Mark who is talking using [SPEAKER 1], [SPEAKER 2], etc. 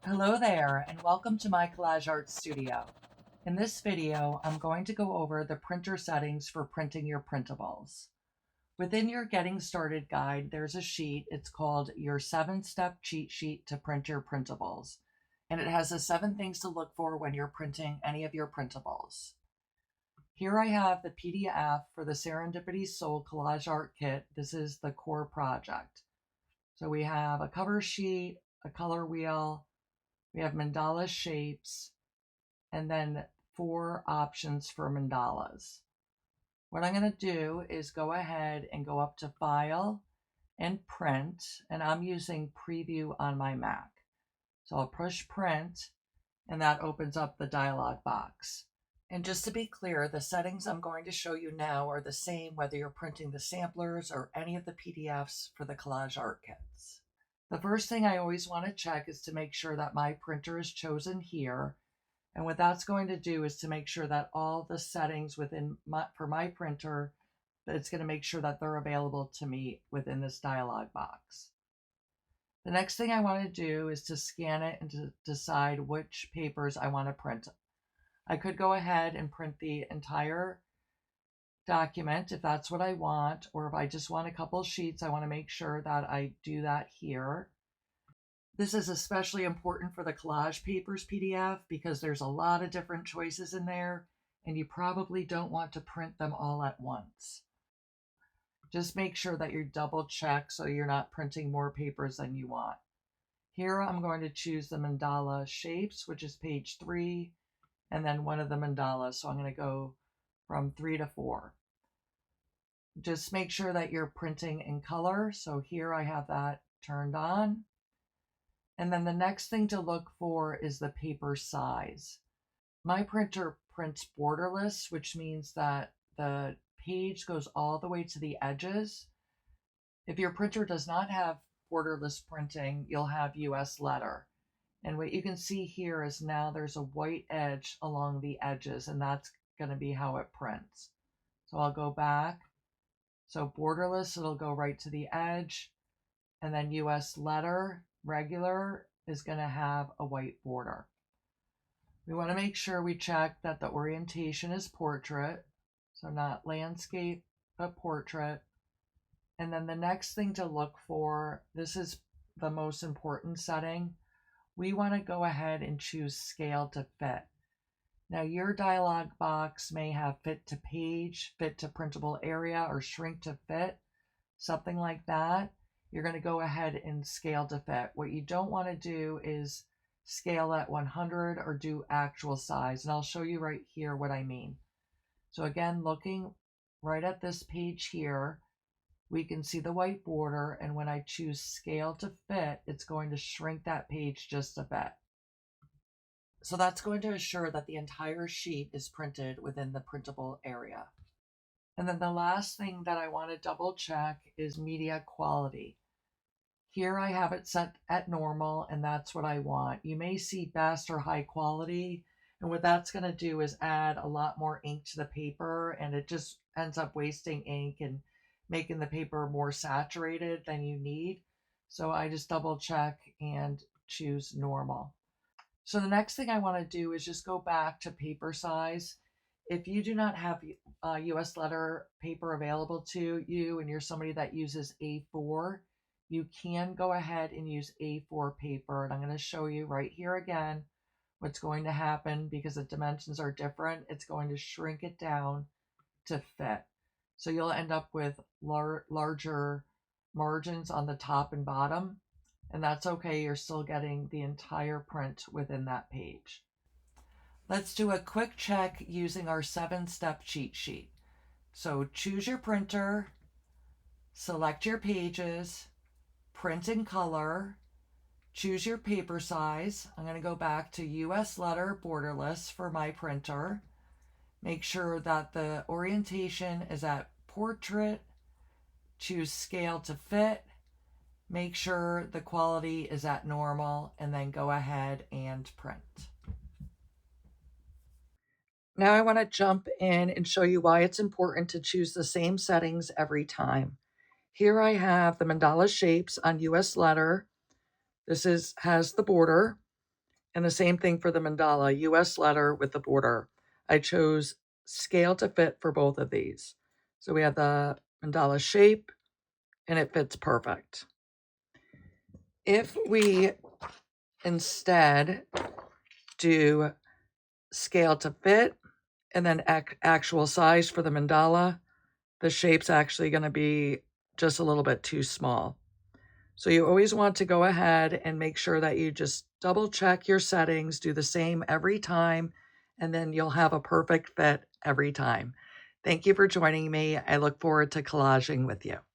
[SPEAKER 1] Hello there, and welcome to My Collage Art Studio. In this video, I'm going to go over the printer settings for printing your printables. Within your Getting Started guide, there's a sheet. It's called your 7-step cheat sheet to print your printables. And it has the 7 things to look for when you're printing any of your printables. Here I have the PDF for the Serendipity Soul Collage Art Kit. This is the core project. So we have a cover sheet, a color wheel, we have mandala shapes, and then 4 options for mandalas. What I'm going to do is go ahead and go up to File and Print, and I'm using Preview on my Mac. So I'll push Print, and that opens up the dialog box. And just to be clear, the settings I'm going to show you now are the same whether you're printing the samplers or any of the PDFs for the collage art kits. The first thing I always want to check is to make sure that my printer is chosen here. And what that's going to do is to make sure that all the settings for my printer, that it's going to make sure that they're available to me within this dialog box. The next thing I want to do is to scan it and to decide which papers I want to print. I could go ahead and print the entire document if that's what I want, or if I just want a couple sheets, I want to make sure that I do that here. This is especially important for the collage papers PDF because there's a lot of different choices in there, and you probably don't want to print them all at once. Just make sure that you double check so you're not printing more papers than you want. Here I'm going to choose the mandala shapes, which is page 3, and then one of the mandalas. So I'm going to go from 3 to 4. Just make sure that you're printing in color. So here I have that turned on. And then the next thing to look for is the paper size. My printer prints borderless, which means that the page goes all the way to the edges. If your printer does not have borderless printing, you'll have US letter. And what you can see here is now there's a white edge along the edges, and that's going to be how it prints. So I'll go back. So borderless, it'll go right to the edge, and then US letter, regular, is going to have a white border. We want to make sure we check that the orientation is portrait, so not landscape, but portrait. And then the next thing to look for, this is the most important setting, we want to go ahead and choose scale to fit. Now your dialog box may have fit to page, fit to printable area, or shrink to fit, something like that. You're going to go ahead and scale to fit. What you don't want to do is scale at 100 or do actual size. And I'll show you right here what I mean. So again, looking right at this page here, we can see the white border. And when I choose scale to fit, it's going to shrink that page just a bit. So that's going to assure that the entire sheet is printed within the printable area. And then the last thing that I want to double check is media quality. Here I have it set at normal, and that's what I want. You may see best or high quality, and what that's going to do is add a lot more ink to the paper, and it just ends up wasting ink and making the paper more saturated than you need. So I just double check and choose normal. So the next thing I want to do is just go back to paper size. If you do not have US letter paper available to you and you're somebody that uses A4, you can go ahead and use A4 paper. And I'm going to show you right here again what's going to happen because the dimensions are different. It's going to shrink it down to fit. So you'll end up with larger margins on the top and bottom. And that's okay. You're still getting the entire print within that page. Let's do a quick check using our 7-step cheat sheet. So choose your printer, select your pages, print in color, choose your paper size. I'm going to go back to US letter borderless for my printer. Make sure that the orientation is at portrait, choose scale to fit, make sure the quality is at normal, and then go ahead and print. Now I want to jump in and show you why it's important to choose the same settings every time. Here I have the mandala shapes on US letter. This has the border. And the same thing for the mandala, US letter with the border. I chose scale to fit for both of these. So we have the mandala shape and it fits perfect. If we instead do scale to fit and then actual size for the mandala, the shape's actually going to be just a little bit too small. So you always want to go ahead and make sure that you just double check your settings, do the same every time, and then you'll have a perfect fit every time. Thank you for joining me. I look forward to collaging with you.